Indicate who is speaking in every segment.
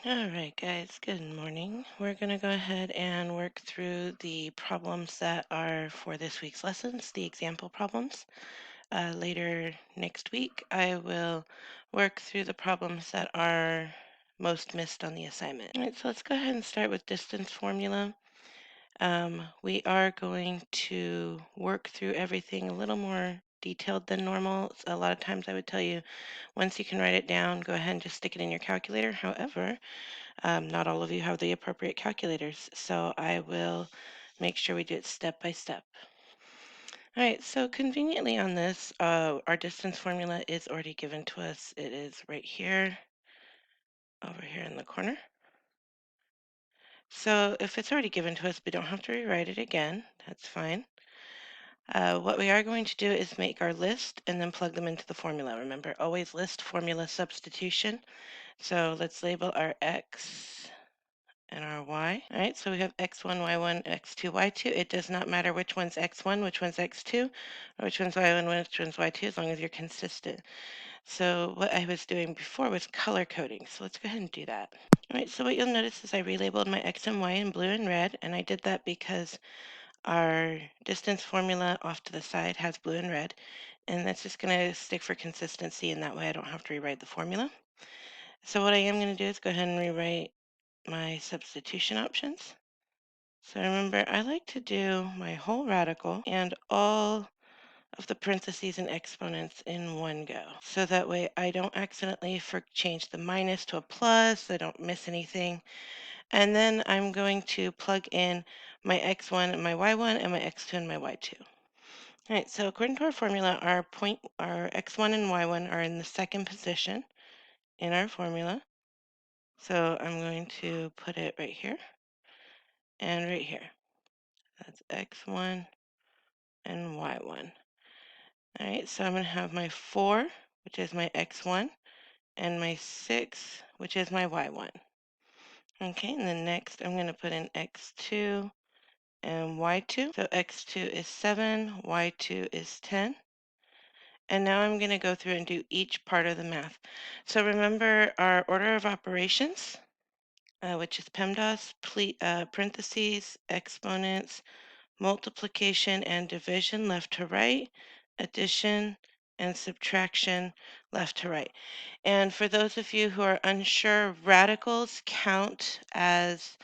Speaker 1: All right, guys, good morning. We're going to go ahead and work through the problems that are for this week's lessons, the example problems. Later next week, I will work through the problems that are most missed on the assignment. All right, so let's go ahead and start with distance formula. We are going to work through everything a little more detailed than normal. A lot of times I would tell you, once you can write it down, go ahead and just stick it in your calculator. However, not all of you have the appropriate calculators, so I will make sure we do it step by step. All right, so conveniently on this, our distance formula is already given to us. It is right here, over here in the corner. So if it's already given to us, we don't have to rewrite it again. That's fine. What we are going to do is make our list and then plug them into the formula. Remember, always list formula substitution. So let's label our x and our y. All right, so we have x1, y1, x2, y2. It does not matter which one's x1, which one's x2, or which one's y1, which one's y2, as long as you're consistent. So what I was doing before was color coding. So let's go ahead and do that. All right, so what you'll notice is I relabeled my x and y in blue and red, and I did that because our distance formula off to the side has blue and red, and that's just going to stick for consistency, and that way I don't have to rewrite the formula. So what I am going to do is go ahead and rewrite my substitution options. So remember, I like to do my whole radical and all of the parentheses and exponents in one go. So that way I don't accidentally change the minus to a plus, I don't miss anything. And then I'm going to plug in my x1 and my y1 and my x2 and my y2. All right, so according to our formula, our x1 and y1 are in the second position in our formula. So I'm going to put it right here and right here. That's x1 and y1. All right, so I'm going to have my 4, which is my x1, and my 6, which is my y1. Okay, and then next I'm going to put in x2 and y2. So x2 is 7, y2 is 10. And now I'm going to go through and do each part of the math. So remember our order of operations, which is PEMDAS, parentheses, exponents, multiplication and division left to right, addition and subtraction left to right. And for those of you who are unsure, radicals count as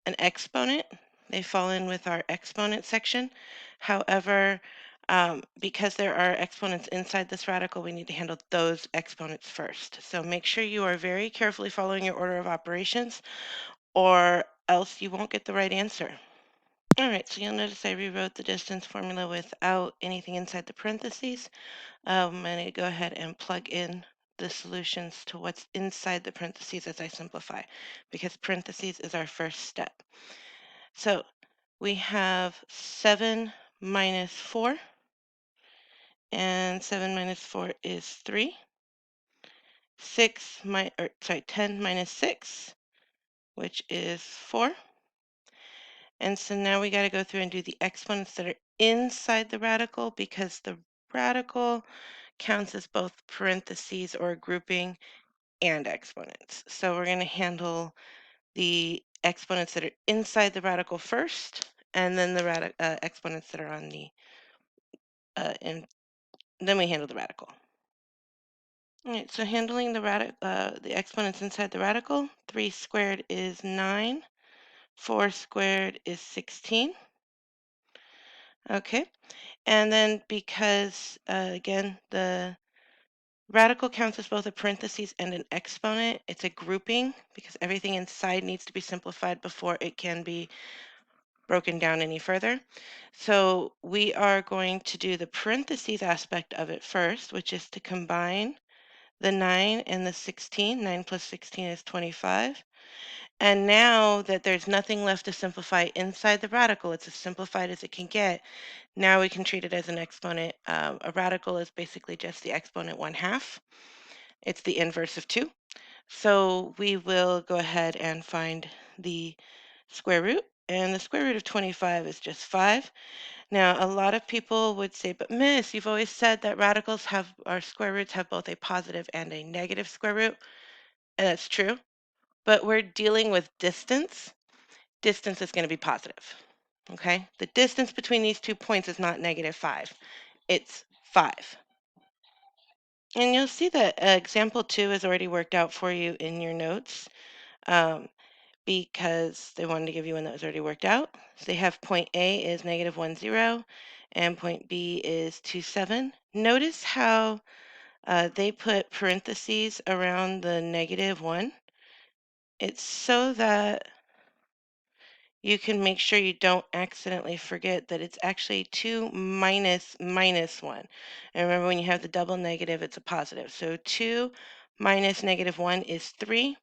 Speaker 1: an exponent. They fall in with our exponent section. However, because there are exponents inside this radical, we need to handle those exponents first. So make sure you are very carefully following your order of operations, or else you won't get the right answer. All right, so you'll notice I rewrote the distance formula without anything inside the parentheses. I'm going to go ahead and plug in the solutions to what's inside the parentheses as I simplify, because parentheses is our first step. So we have 7 minus 4, and 7 minus 4 is 3. 10 minus 6, which is 4. And so now we got to go through and do the exponents that are inside the radical, because the radical counts as both parentheses or grouping and exponents. So we're going to handle the exponents that are inside the radical first, and then the exponents that are on the and then we handle the radical. All right, so handling the exponents inside the radical, 3 squared is 9, 4 squared is 16. Okay, and then because, again, the radical counts as both a parentheses and an exponent, it's a grouping because everything inside needs to be simplified before it can be broken down any further. So we are going to do the parentheses aspect of it first, which is to combine the 9 and the 16. 9 plus 16 is 25. And now that there's nothing left to simplify inside the radical, it's as simplified as it can get. Now we can treat it as an exponent. A radical is basically just the exponent 1/2. It's the inverse of 2. So we will go ahead and find the square root. And the square root of 25 is just 5. Now, a lot of people would say, but Miss, you've always said that radicals or square roots have both a positive and a negative square root. And that's true. but we're dealing with distance. Distance is going to be positive. Okay? The distance between these 2 points is not -5. It's 5. And you'll see that example 2 is already worked out for you in your notes um, because they wanted to give you one that was already worked out. So they have point A is -1, 0, and point B is 2, 7. Notice how they put parentheses around the -1. It's so that you can make sure you don't accidentally forget that it's actually 2 minus -1. And remember, when you have the double negative, it's a positive. So 2 minus -1 is 3.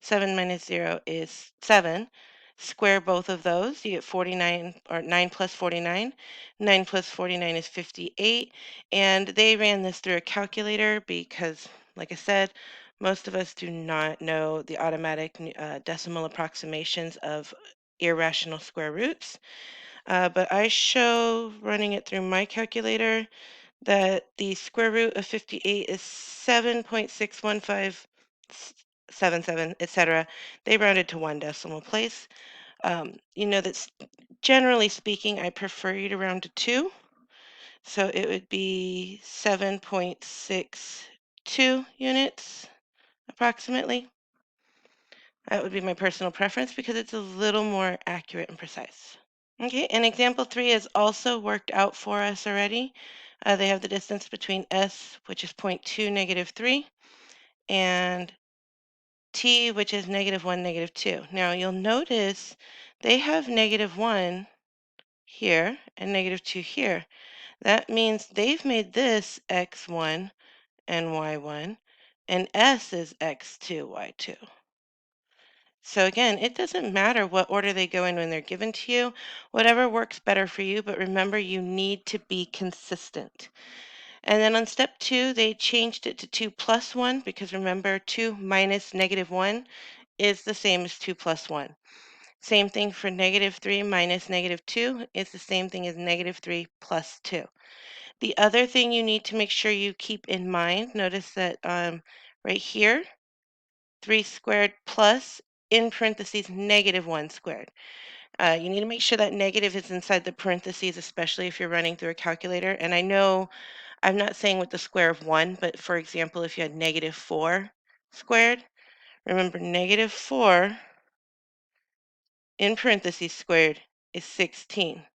Speaker 1: 7 minus 0 is 7. Square both of those, you get 49, or 9 plus 49. 9 plus 49 is 58. And they ran this through a calculator because, like I said, most of us do not know the automatic decimal approximations of irrational square roots. But I show running it through my calculator that the square root of 58 is 7.61577, etc. They rounded to one decimal place. You know that generally speaking, I prefer you to round to 2. So it would be 7.62 units approximately. That would be my personal preference because it's a little more accurate and precise. Okay, and example 3 is also worked out for us already. They have the distance between S, which is zero point 0.2, -3, and T, which is -1, -2. Now you'll notice they have -1 here and -2 here. That means they've made this x1 and y1, and S is x2, y2. So again, it doesn't matter what order they go in when they're given to you, whatever works better for you, but remember you need to be consistent. And then on step 2, they changed it to 2 plus 1 because remember 2 minus -1 is the same as 2 plus 1. Same thing for -3 minus -2 is the same thing as -3 plus 2. The other thing you need to make sure you keep in mind, notice that right here, 3 squared plus in parentheses -1 squared. You need to make sure that negative is inside the parentheses, especially if you're running through a calculator. And I know I'm not saying with the square of 1, but for example, if you had -4 squared, remember -4 in parentheses squared is 16.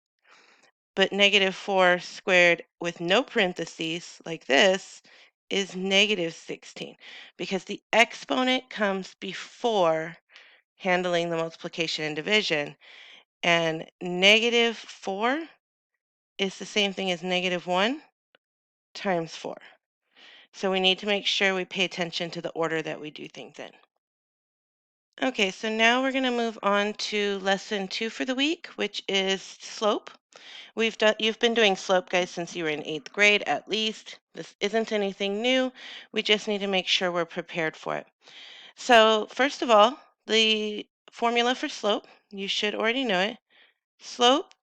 Speaker 1: But -4 squared with no parentheses, like this, is -16 because the exponent comes before handling the multiplication and division. And -4 is the same thing as -1 times 4. So we need to make sure we pay attention to the order that we do things in. Okay, so now we're going to move on to lesson 2 for the week, which is slope. You've been doing slope, guys, since you were in 8th grade at least. This isn't anything new. We just need to make sure we're prepared for it. So first of all, the formula for slope, you should already know it. Slope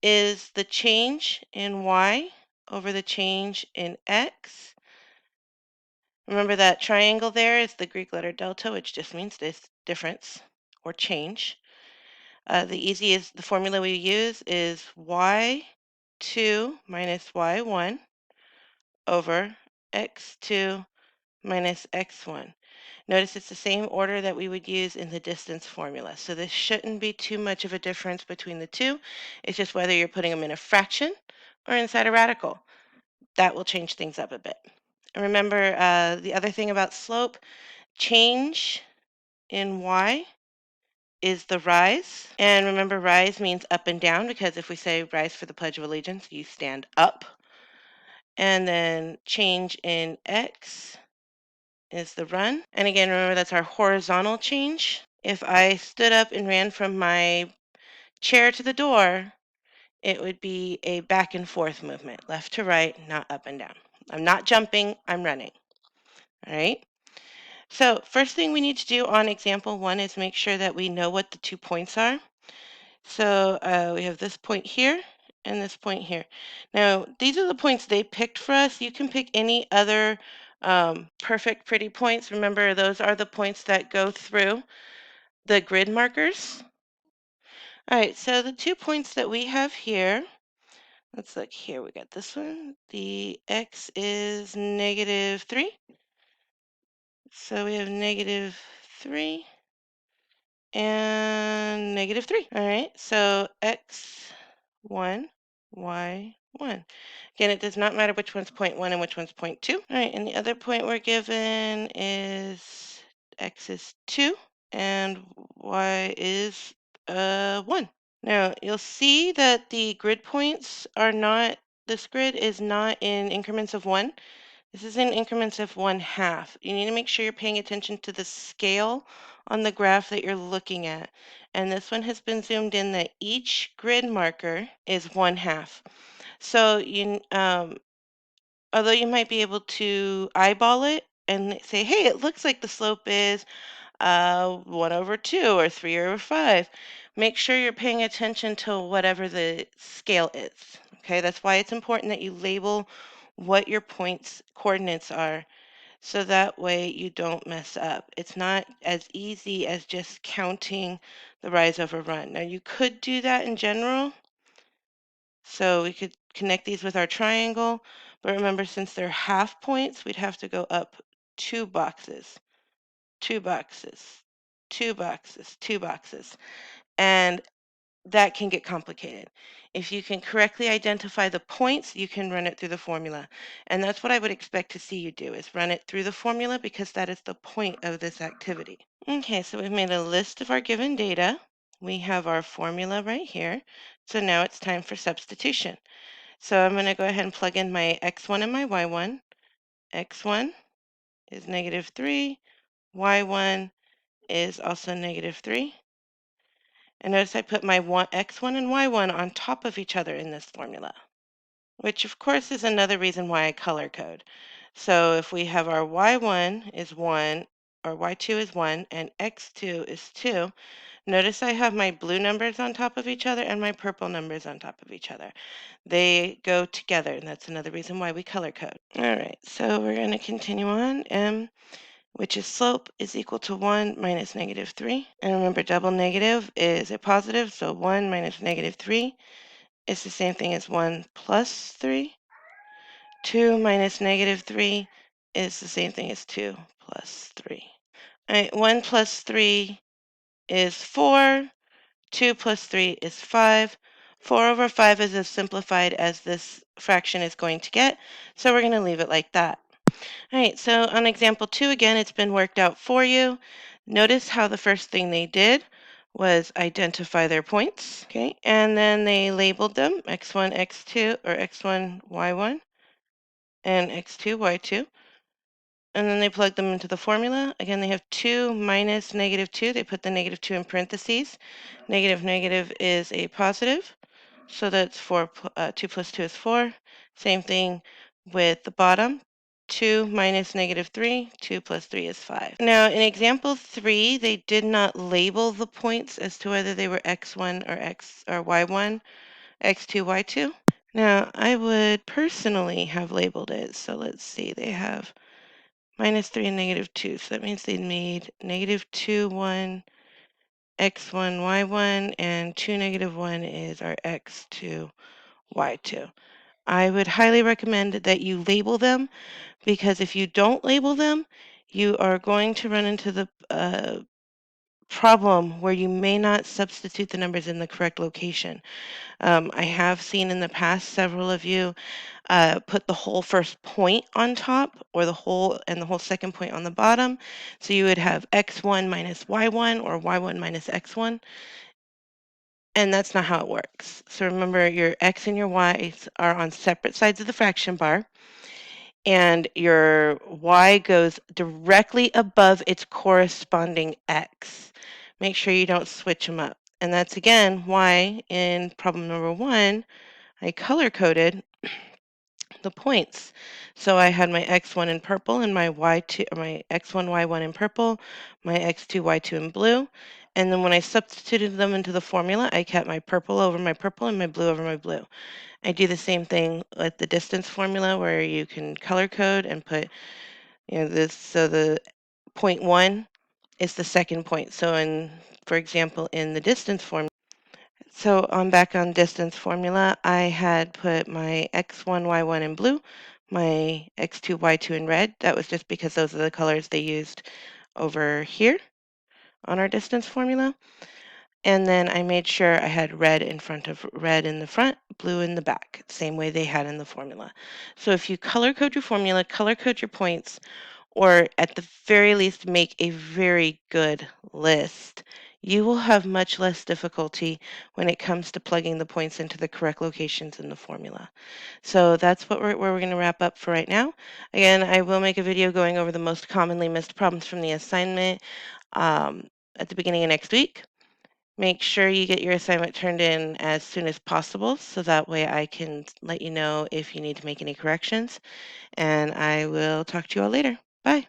Speaker 1: is the change in y over the change in x. Remember that triangle there is the Greek letter delta, which just means this difference or change. The formula we use is y2 minus y1 over x2 minus x1. Notice it's the same order that we would use in the distance formula. So this shouldn't be too much of a difference between the two. It's just whether you're putting them in a fraction or inside a radical. That will change things up a bit. And remember, the other thing about slope, change in y is the rise. And remember, rise means up and down because if we say rise for the Pledge of Allegiance, you stand up. And then change in x is the run. And again, remember that's our horizontal change. If I stood up and ran from my chair to the door, it would be a back and forth movement, left to right, not up and down. I'm not jumping, I'm running. All right. So first thing we need to do on example 1 is make sure that we know what the 2 points are. So we have this point here and this point here. Now, these are the points they picked for us. You can pick any other Perfect, pretty points. Remember, those are the points that go through the grid markers. All right, so the 2 points that we have here, let's look here. We got this one. The x is -3. So we have -3 and -3. All right, so x1, y1. Again, it does not matter which one's point 1 and which one's point 2. All right, and the other point we're given is x is 2 and y is 1. Now, you'll see that the grid points are not, this grid is not in increments of 1. This is in increments of 1/2. You need to make sure you're paying attention to the scale on the graph that you're looking at. And this one has been zoomed in that each grid marker is 1/2. So although you might be able to eyeball it and say, hey, it looks like the slope is 1/2 or 3/5. Make sure you're paying attention to whatever the scale is. Okay, that's why it's important that you label what your points coordinates are so that way you don't mess up. It's not as easy as just counting the rise over run. Now you could do that in general. So we could connect these with our triangle, but remember since they're half points, we'd have to go up 2 boxes, 2 boxes, 2 boxes, 2 boxes. And that can get complicated. If you can correctly identify the points, you can run it through the formula. And that's what I would expect to see you do is run it through the formula because that is the point of this activity. Okay, so we've made a list of our given data. We have our formula right here. So now it's time for substitution. So I'm going to go ahead and plug in my x1 and my y1. x1 is -3. y1 is also -3. And notice I put my x1 and y1 on top of each other in this formula, which of course is another reason why I color code. So if we have our y1 is 1, or y2 is 1, and x2 is 2, notice I have my blue numbers on top of each other and my purple numbers on top of each other. They go together, and that's another reason why we color code. All right, so we're going to continue on. Which is slope is equal to 1 minus -3. And remember, double negative is a positive, so 1 minus -3 is the same thing as 1 plus 3. 2 minus -3 is the same thing as 2 plus 3. All right, 1 plus 3 is 4. 2 plus 3 is 5. 4/5 is as simplified as this fraction is going to get, so we're going to leave it like that. All right, so on example 2, again, it's been worked out for you. Notice how the first thing they did was identify their points, okay? And then they labeled them x1, x2, or x1, y1, and x2, y2. And then they plugged them into the formula. Again, they have 2 minus -2. They put the -2 in parentheses. Negative, negative is a positive. So that's 2 plus 2 is 4. Same thing with the bottom. 2 minus -3, 2 plus 3 is 5. Now, in example 3, they did not label the points as to whether they were x1 or y1, x2, y2. Now, I would personally have labeled it. So let's see, they have -3 and -2. So that means they made -2, 1, x1, y1, and 2, -1 is our x2, y2. I would highly recommend that you label them because if you don't label them, you are going to run into the problem where you may not substitute the numbers in the correct location. I have seen in the past several of you put the whole first point on top or the whole second point on the bottom. So you would have x1 minus y1 or y1 minus x1. And that's not how it works. So remember, your x and your y's are on separate sides of the fraction bar, and your y goes directly above its corresponding x. Make sure you don't switch them up. And that's again why in problem number 1, I color coded the points. So I had my x1 in purple and my y2, or my x1, y1 in purple, my x2, y2 in blue. And then when I substituted them into the formula, I kept my purple over my purple and my blue over my blue. I do the same thing with the distance formula where you can color code and put So the point 1 is the second point. So for example, in the distance formula, so I'm back on distance formula. I had put my x1, y1 in blue, my x2, y2 in red. That was just because those are the colors they used over here on our distance formula. And then I made sure I had red in the front, blue in the back, same way they had in the formula. So if you color code your formula, color code your points, or at the very least make a very good list, you will have much less difficulty when it comes to plugging the points into the correct locations in the formula. So that's where we're going to wrap up for right now. Again, I will make a video going over the most commonly missed problems from the assignment um, at the beginning of next week. Make sure you get your assignment turned in as soon as possible so that way I can let you know if you need to make any corrections. And I will talk to you all later. Bye.